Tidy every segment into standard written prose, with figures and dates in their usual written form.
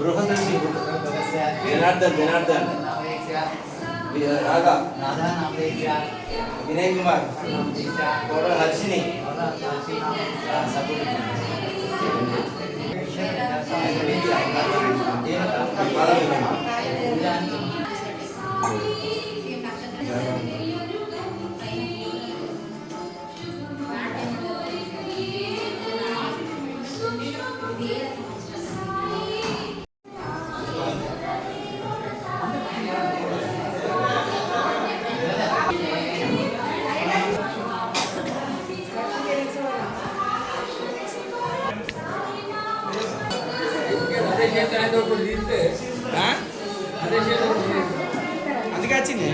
बृहदर्शी जनार्दन जनार्दन राधा राधा नाम दीक्षा विनय कुमार दीक्षा गौरव हर्षिनी అందుకే వచ్చింది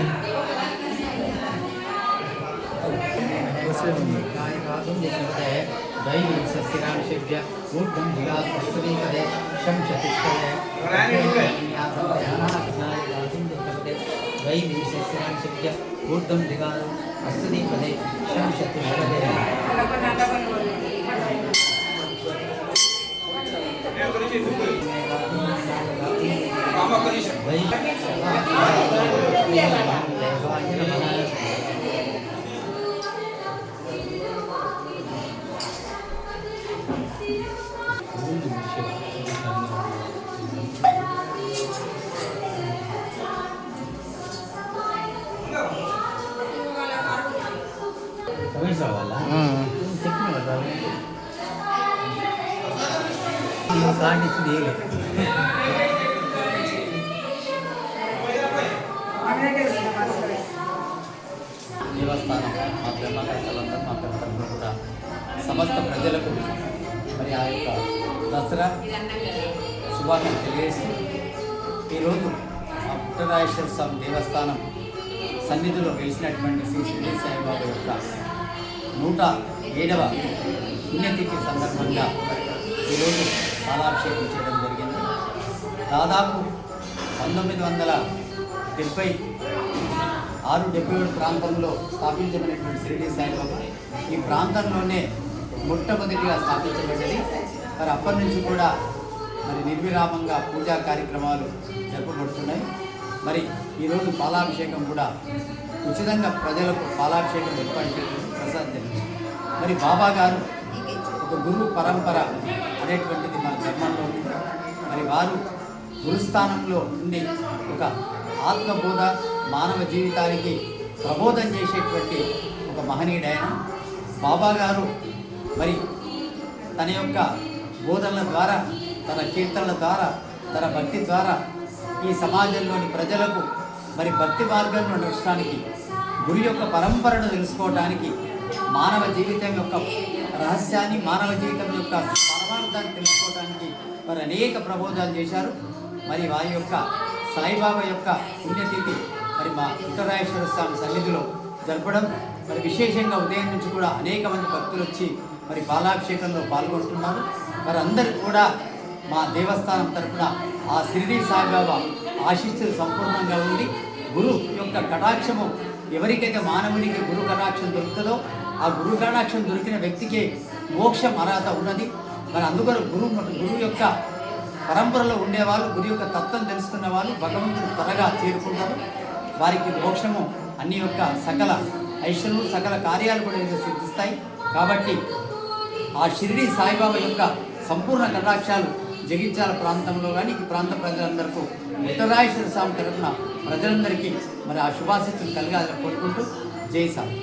दैवीसस्यरांशिभ्य ऊर्ध्वं धिगात्पदे शंशतिष्ठये दैवीसस्यरांशिभ्य ऊर्ध्वं धिगात्पदे शंशतिष्ठये దేవస్థానం మా బ్రహ్మకర్తలందరూ మా పెద్దలందరూ కూడా సమస్త ప్రజలకు మరి ఆ యొక్క దసరా శుభాకాంక్షలు తెలియజేస్తూ ఈరోజు పుట్టరాజేశ్వర స్వామి దేవస్థానం సన్నిధిలో వెలిసినటువంటి శ్రీ షిరిడి సాయిబాబా యొక్క 107వ పుణ్యతిథి సందర్భంగా ఈరోజు పాలాభిషేకం చేయడం జరిగింది. దాదాపు 1976-77 ప్రాంతంలో స్థాపించబడినటువంటి షిరిడి సాయిబాబా ఈ ప్రాంతంలోనే మొట్టమొదటిగా స్థాపించబడ్డది. మరి అప్పటి నుంచి కూడా మరి నిర్విరామంగా పూజా కార్యక్రమాలు జరపబడుతున్నాయి. మరి ఈరోజు పాలాభిషేకం కూడా ఉచితంగా ప్రజలకు పాలాభిషేకం ఏర్పాటు చేయడం ప్రసాదం. మరి బాబా గారు ఒక గురువు పరంపర అనేటువంటిది మన ధర్మంలో ఉంది. మరి వారు గురుస్థానంలో ఉండి ఒక ఆత్మబోధ మానవ జీవితానికి ప్రబోధం చేసేటువంటి ఒక మహనీయుడైన బాబా గారు మరి తన యొక్క బోధనల ద్వారా, తన కీర్తనల ద్వారా, తన భక్తి ద్వారా ఈ సమాజంలోని ప్రజలకు మరి భక్తి మార్గంలో నడచడానికి, గురు యొక్క పరంపరను తెలుసుకోవడానికి, మానవ జీవితం యొక్క రహస్యాన్ని, మానవ జీవితం యొక్క పరమార్థాన్ని తెలుసుకోవడానికి మరి అనేక ప్రబోధాలు చేశారు. మరి వారి యొక్క సాయిబాబా యొక్క పుణ్యతిథి మరి మా పుట్టరాజేశ్వర స్వామి సన్నిధిలో జరపడం మరి విశేషంగా ఉదయం నుంచి కూడా అనేక మంది భక్తులు వచ్చి మరి పాలాభిషేకంలో పాల్గొంటున్నారు. మరి అందరికీ కూడా మా దేవస్థానం తరఫున ఆ షిరిడి సాయిబాబా ఆశీస్సులు సంపూర్ణంగా ఉండి గురు యొక్క కటాక్షము ఎవరికైతే మానవునికి గురు కటాక్షం దొరుకుతుందో ఆ గురు కటాక్షం దొరికిన వ్యక్తికి మోక్షం అర్హత ఉన్నది. మరి అందుకని గురువు యొక్క పరంపరలో ఉండేవాళ్ళు, గురు యొక్క తత్వం తెలుసుకున్న వాళ్ళు భగవంతుడు త్వరగా చేరుకుంటారు. వారికి మోక్షము అన్ని యొక్క సకల ఐశ్వర్యము సకల కార్యాలు కూడా సిద్ధిస్తాయి. కాబట్టి ఆ షిరిడి సాయిబాబా యొక్క సంపూర్ణ కటాక్షాలు జగిత్యాల ప్రాంతంలో కానీ ఈ ప్రాంత ప్రజలందరికీ పుట్టరాజేశ్వర స్వామి తరఫున ప్రజలందరికీ మరి ఆ శుభాశిస్సులు కలగాలని కోరుకుంటూ జై సాయి.